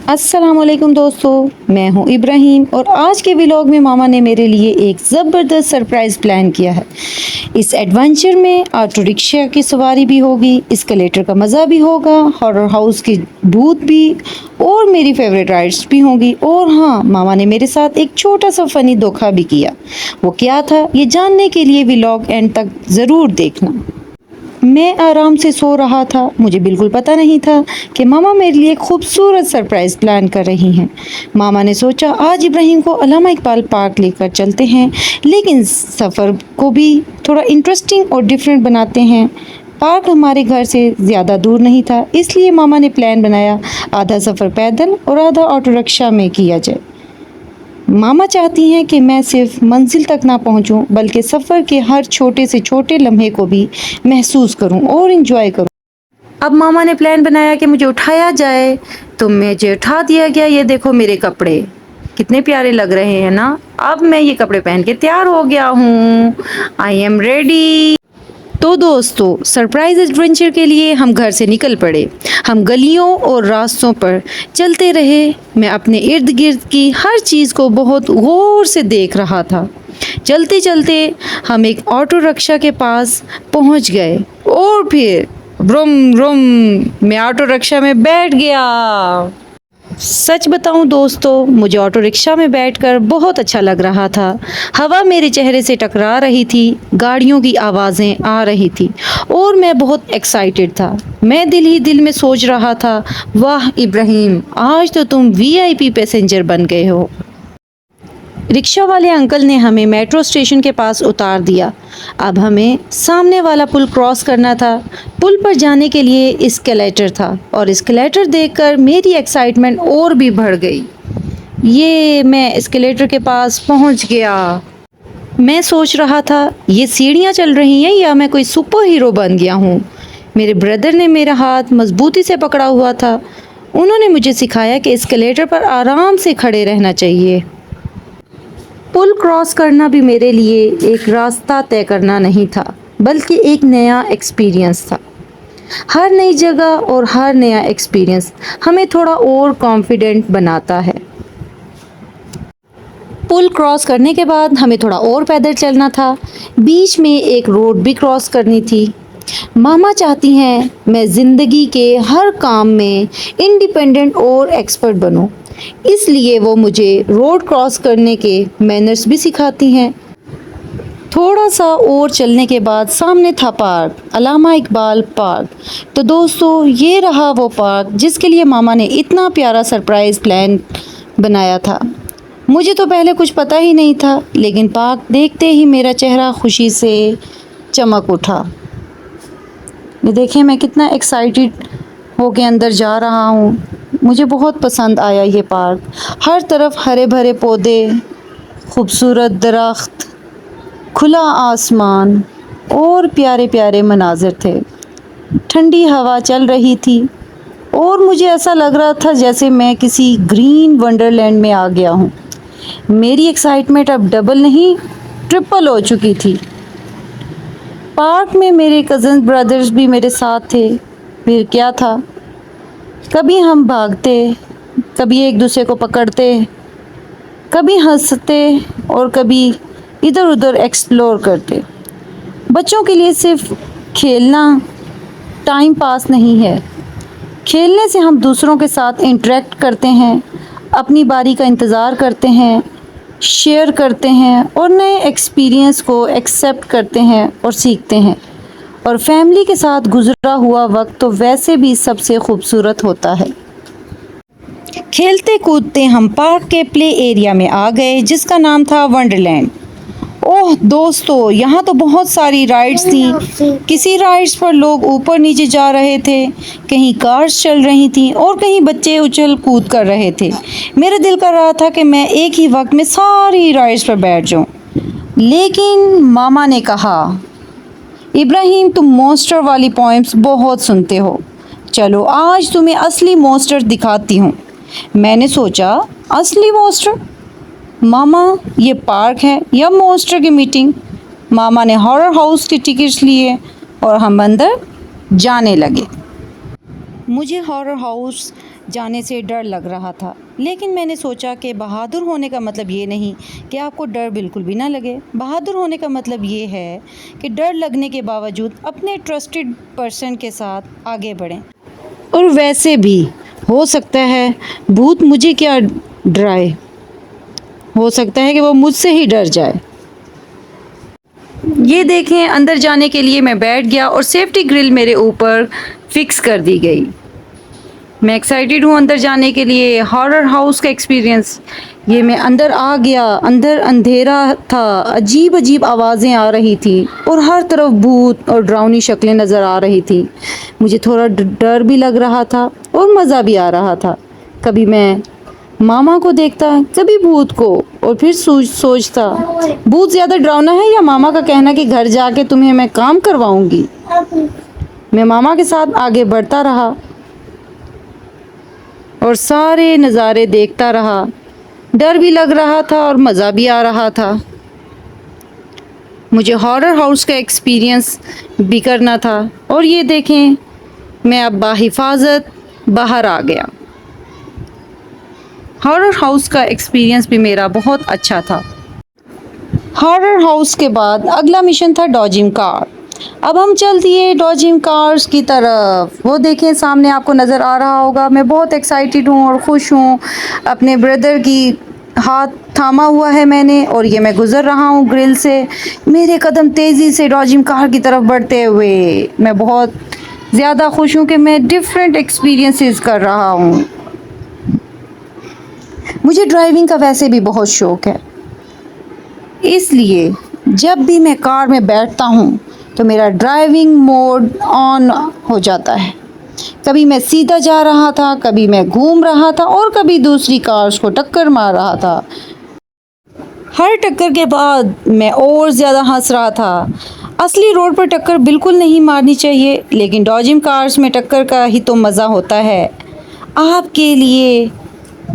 अस्सलामुअलैकुम दोस्तों, मैं हूं इब्राहिम और आज के व्लॉग में मामा ने मेरे लिए एक ज़बरदस्त सरप्राइज़ प्लान किया है। इस एडवेंचर में ऑटो रिक्शा की सवारी भी होगी, एस्केलेटर का मज़ा भी होगा, हॉरर हाउस की भूत भी और मेरी फेवरेट राइड्स भी होंगी। और हाँ, मामा ने मेरे साथ एक छोटा सा फ़नी धोखा भी किया। वो क्या था, ये जानने के लिए व्लॉग एंड तक ज़रूर देखना। मैं आराम से सो रहा था। मुझे बिल्कुल पता नहीं था कि मामा मेरे लिए खूबसूरत सरप्राइज़ प्लान कर रही हैं। मामा ने सोचा आज इब्राहिम को अल्लामा इकबाल पार्क लेकर चलते हैं, लेकिन सफ़र को भी थोड़ा इंटरेस्टिंग और डिफरेंट बनाते हैं। पार्क हमारे घर से ज़्यादा दूर नहीं था, इसलिए मामा ने प्लान बनाया आधा सफ़र पैदल और आधा ऑटो रिक्शा में किया जाए। मामा चाहती हैं कि मैं सिर्फ मंजिल तक ना पहुंचूं, बल्कि सफ़र के हर छोटे से छोटे लम्हे को भी महसूस करूं और इंजॉय करूं। अब मामा ने प्लान बनाया कि मुझे उठाया जाए, तो मुझे उठा दिया गया। ये देखो मेरे कपड़े कितने प्यारे लग रहे हैं ना। अब मैं ये कपड़े पहन के तैयार हो गया हूँ। I am ready. तो दोस्तों, सरप्राइज एडवेंचर के लिए हम घर से निकल पड़े। हम गलियों और रास्तों पर चलते रहे। मैं अपने इर्द गिर्द की हर चीज़ को बहुत गौर से देख रहा था। चलते चलते हम एक ऑटो रिक्शा के पास पहुंच गए और फिर ब्रुम ब्रुम मैं ऑटो रिक्शा में बैठ गया। सच बताऊं दोस्तों, मुझे ऑटो रिक्शा में बैठकर बहुत अच्छा लग रहा था। हवा मेरे चेहरे से टकरा रही थी, गाड़ियों की आवाज़ें आ रही थी और मैं बहुत एक्साइटेड था। मैं दिल ही दिल में सोच रहा था, वाह इब्राहिम, आज तो तुम वीआईपी पैसेंजर बन गए हो। रिक्शा वाले अंकल ने हमें मेट्रो स्टेशन के पास उतार दिया। अब हमें सामने वाला पुल क्रॉस करना था। पुल पर जाने के लिए एस्केलेटर था और एस्केलेटर देखकर मेरी एक्साइटमेंट और भी बढ़ गई। ये मैं एस्केलेटर के पास पहुंच गया। मैं सोच रहा था, ये सीढ़ियां चल रही हैं या मैं कोई सुपर हीरो बन गया हूँ। मेरे ब्रदर ने मेरा हाथ मजबूती से पकड़ा हुआ था। उन्होंने मुझे सिखाया कि एस्केलेटर पर आराम से खड़े रहना चाहिए। पुल क्रॉस करना भी मेरे लिए एक रास्ता तय करना नहीं था, बल्कि एक नया एक्सपीरियंस था। हर नई जगह और हर नया एक्सपीरियंस हमें थोड़ा और कॉन्फिडेंट बनाता है। पुल क्रॉस करने के बाद हमें थोड़ा और पैदल चलना था। बीच में एक रोड भी क्रॉस करनी थी। मामा चाहती हैं मैं ज़िंदगी के हर काम में इंडिपेंडेंट और एक्सपर्ट बनूं, इसलिए वो मुझे रोड क्रॉस करने के मैनर्स भी सिखाती हैं। थोड़ा सा और चलने के बाद सामने था पार्क, अल्लामा इकबाल पार्क। तो दोस्तों, ये रहा वो पार्क जिसके लिए मामा ने इतना प्यारा सरप्राइज़ प्लान बनाया था। मुझे तो पहले कुछ पता ही नहीं था, लेकिन पार्क देखते ही मेरा चेहरा खुशी से चमक उठा। ये देखिए मैं कितना एक्साइटेड होके अंदर जा रहा हूँ। मुझे बहुत पसंद आया ये पार्क। हर तरफ हरे भरे पौधे, खूबसूरत दरख्त, खुला आसमान और प्यारे प्यारे मनाज़र थे। ठंडी हवा चल रही थी और मुझे ऐसा लग रहा था जैसे मैं किसी ग्रीन वंडरलैंड में आ गया हूँ। मेरी एक्साइटमेंट अब डबल नहीं, ट्रिपल हो चुकी थी। पार्क में मेरे कज़न ब्रदर्स भी मेरे साथ थे। फिर क्या था, कभी हम भागते, कभी एक दूसरे को पकड़ते, कभी हंसते और कभी इधर उधर एक्सप्लोर करते। बच्चों के लिए सिर्फ खेलना टाइम पास नहीं है। खेलने से हम दूसरों के साथ इंटरेक्ट करते हैं, अपनी बारी का इंतज़ार करते हैं, शेयर करते हैं और नए एक्सपीरियंस को एक्सेप्ट करते हैं और सीखते हैं। और फैमिली के साथ गुजरा हुआ वक्त तो वैसे भी सबसे खूबसूरत होता है। खेलते कूदते हम पार्क के प्ले एरिया में आ गए, जिसका नाम था वंडरलैंड। ओह दोस्तों, यहाँ तो बहुत सारी राइड्स थी। किसी राइड्स पर लोग ऊपर नीचे जा रहे थे, कहीं कार्स चल रही थीं और कहीं बच्चे उछल कूद कर रहे थे। मेरा दिल कर रहा था कि मैं एक ही वक्त में सारी राइड्स पर बैठ जाऊँ, लेकिन मामा ने कहा, इब्राहिम तुम मॉन्स्टर वाली पोएम्स बहुत सुनते हो, चलो आज तुम्हें असली मॉन्स्टर दिखाती हूँ। मैंने सोचा, असली मॉन्स्टर? मामा, ये पार्क है या मॉन्स्टर की मीटिंग? मामा ने हॉरर हाउस के टिकट्स लिए और हम अंदर जाने लगे। मुझे हॉरर हाउस जाने से डर लग रहा था, लेकिन मैंने सोचा कि बहादुर होने का मतलब ये नहीं कि आपको डर बिल्कुल भी ना लगे। बहादुर होने का मतलब ये है कि डर लगने के बावजूद अपने ट्रस्टेड पर्सन के साथ आगे बढ़ें। और वैसे भी हो सकता है भूत मुझे क्या डराए, हो सकता है कि वो मुझसे ही डर जाए। ये देखें, अंदर जाने के लिए मैं बैठ गया और सेफ्टी ग्रिल मेरे ऊपर फिक्स कर दी गई। मैं एक्साइटेड हूँ अंदर जाने के लिए, हॉरर हाउस का एक्सपीरियंस। ये मैं अंदर आ गया। अंदर अंधेरा था, अजीब अजीब आवाज़ें आ रही थी और हर तरफ भूत और डरावनी शक्लें नज़र आ रही थी। मुझे थोड़ा डर भी लग रहा था और मज़ा भी आ रहा था। कभी मैं मामा को देखता, कभी भूत को, और फिर सोचता भूत ज़्यादा डरावना है या मामा का कहना कि घर जाके तुम्हें मैं काम करवाऊंगी। मैं मामा के साथ आगे बढ़ता रहा और सारे नज़ारे देखता रहा। डर भी लग रहा था और मज़ा भी आ रहा था। मुझे हॉरर हाउस का एक्सपीरियंस भी करना था। और ये देखें, मैं अब बाहिफाजत बाहर आ गया। हॉरर हाउस का एक्सपीरियंस भी मेरा बहुत अच्छा था। हॉरर हाउस के बाद अगला मिशन था डॉजिंग कार। अब हम चल दिए डॉजिंग कार्स की तरफ। वो देखें, सामने आपको नज़र आ रहा होगा। मैं बहुत एक्साइटेड हूँ और ख़ुश हूँ। अपने ब्रदर की हाथ थामा हुआ है मैंने और ये मैं गुज़र रहा हूँ ग्रिल से। मेरे कदम तेज़ी से डॉजिंग कार की तरफ बढ़ते हुए। मैं बहुत ज़्यादा खुश हूँ कि मैं डिफरेंट एक्सपीरियंसेस कर रहा हूँ। मुझे ड्राइविंग का वैसे भी बहुत शौक़ है, इसलिए जब भी मैं कार में बैठता हूँ तो मेरा ड्राइविंग मोड ऑन हो जाता है। कभी मैं सीधा जा रहा था, कभी मैं घूम रहा था और कभी दूसरी कार्स को टक्कर मार रहा था। हर टक्कर के बाद मैं और ज़्यादा हंस रहा था। असली रोड पर टक्कर बिल्कुल नहीं मारनी चाहिए, लेकिन डॉजिंग कार्स में टक्कर का ही तो मज़ा होता है। आपके लिए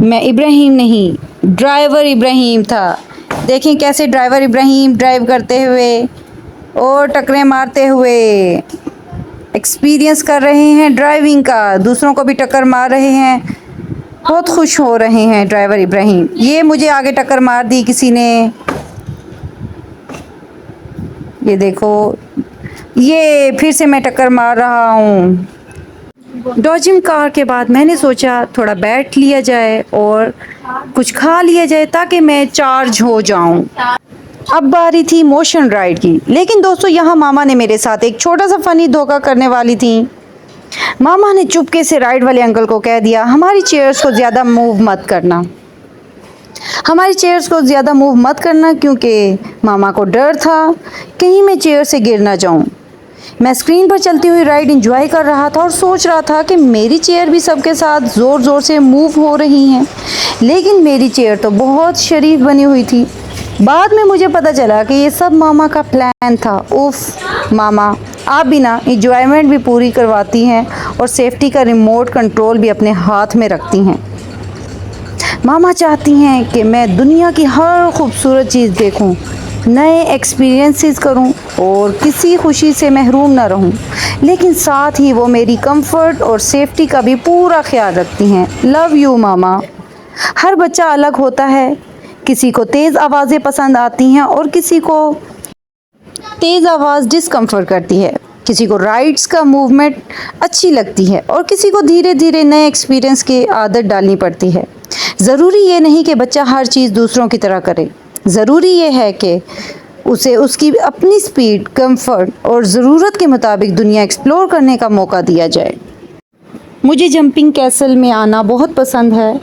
मैं इब्राहिम नहीं, ड्राइवर इब्राहिम था। देखें कैसे ड्राइवर इब्राहिम ड्राइव करते हुए और टक्करें मारते हुए एक्सपीरियंस कर रहे हैं ड्राइविंग का। दूसरों को भी टक्कर मार रहे हैं, बहुत खुश हो रहे हैं ड्राइवर इब्राहिम। ये मुझे आगे टक्कर मार दी किसी ने। ये देखो, ये फिर से मैं टक्कर मार रहा हूँ। डॉजिंग कार के बाद मैंने सोचा थोड़ा बैठ लिया जाए और कुछ खा लिया जाए ताकि मैं चार्ज हो जाऊं। अब बारी थी मोशन राइड की, लेकिन दोस्तों यहाँ मामा ने मेरे साथ एक छोटा सा फनी धोखा करने वाली थी। मामा ने चुपके से राइड वाले अंकल को कह दिया, हमारी चेयर्स को ज़्यादा मूव मत करना, हमारी चेयर्स को ज़्यादा मूव मत करना, क्योंकि मामा को डर था कहीं मैं चेयर से गिर ना जाऊं। मैं स्क्रीन पर चलती हुई राइड एंजॉय कर रहा था और सोच रहा था कि मेरी चेयर भी सबके साथ ज़ोर ज़ोर से मूव हो रही हैं, लेकिन मेरी चेयर तो बहुत शरीफ बनी हुई थी। बाद में मुझे पता चला कि ये सब मामा का प्लान था। उफ मामा, आप भी ना एंजॉयमेंट भी पूरी करवाती हैं और सेफ्टी का रिमोट कंट्रोल भी अपने हाथ में रखती हैं। मामा चाहती हैं कि मैं दुनिया की हर खूबसूरत चीज़ देखूं, नए एक्सपीरियंसेस करूं और किसी खुशी से महरूम ना रहूं, लेकिन साथ ही वो मेरी कंफर्ट और सेफ्टी का भी पूरा ख्याल रखती हैं। लव यू मामा। हर बच्चा अलग होता है, किसी को तेज़ आवाज़ें पसंद आती हैं और किसी को तेज़ आवाज़ डिस्कम्फर्ट करती है, किसी को राइड्स का मूवमेंट अच्छी लगती है और किसी को धीरे धीरे नए एक्सपीरियंस की आदत डालनी पड़ती है। ज़रूरी ये नहीं कि बच्चा हर चीज़ दूसरों की तरह करे, ज़रूरी ये है कि उसे उसकी अपनी स्पीड, कंफर्ट और ज़रूरत के मुताबिक दुनिया एक्सप्लोर करने का मौका दिया जाए। मुझे जंपिंग कैसल में आना बहुत पसंद है।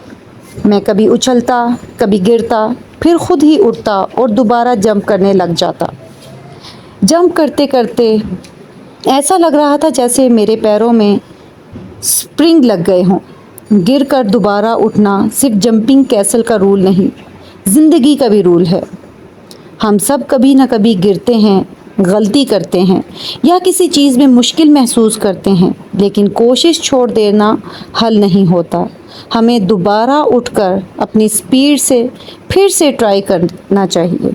मैं कभी उछलता, कभी गिरता, फिर खुद ही उठता और दोबारा जंप करने लग जाता। जंप करते करते ऐसा लग रहा था जैसे मेरे पैरों में स्प्रिंग लग गए हों। गिर कर दोबारा उठना सिर्फ जंपिंग कैसल का रूल नहीं, ज़िंदगी का भी रूल है। हम सब कभी ना कभी गिरते हैं, गलती करते हैं या किसी चीज़ में मुश्किल महसूस करते हैं, लेकिन कोशिश छोड़ देना हल नहीं होता। हमें दोबारा उठकर अपनी स्पीड से फिर से ट्राई करना चाहिए।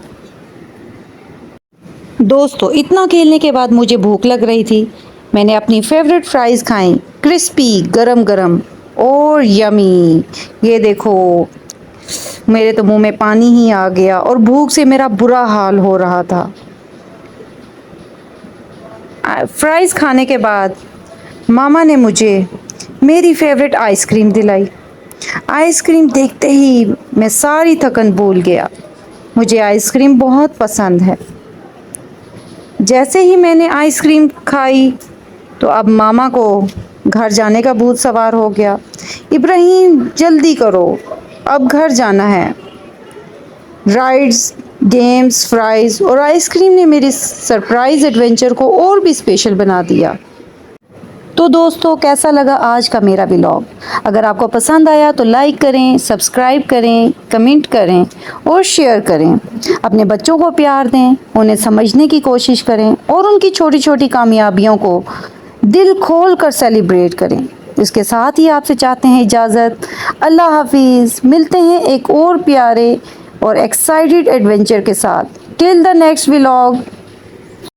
दोस्तों, इतना खेलने के बाद मुझे भूख लग रही थी। मैंने अपनी फेवरेट फ्राइज़ खाई, क्रिस्पी, गरम गरम और यमी। ये देखो, मेरे तो मुंह में पानी ही आ गया और भूख से मेरा बुरा हाल हो रहा था। फ्राइज़ खाने के बाद मामा ने मुझे मेरी फेवरेट आइसक्रीम दिलाई। आइसक्रीम देखते ही मैं सारी थकन भूल गया। मुझे आइसक्रीम बहुत पसंद है। जैसे ही मैंने आइसक्रीम खाई तो अब मामा को घर जाने का भूत सवार हो गया। इब्राहिम जल्दी करो, अब घर जाना है। राइड्स, गेम्स, फ्राइज़ और आइसक्रीम ने मेरी सरप्राइज़ एडवेंचर को और भी स्पेशल बना दिया। तो दोस्तों, कैसा लगा आज का मेरा व्लॉग? अगर आपको पसंद आया तो लाइक करें, सब्सक्राइब करें, कमेंट करें और शेयर करें। अपने बच्चों को प्यार दें, उन्हें समझने की कोशिश करें और उनकी छोटी छोटी कामयाबियों को दिल खोल कर सेलिब्रेट करें। इसके साथ ही आपसे चाहते हैं इजाज़त। अल्लाह हाफिज़। मिलते हैं एक और प्यारे और एक्साइटेड एडवेंचर के साथ। Till the next vlog.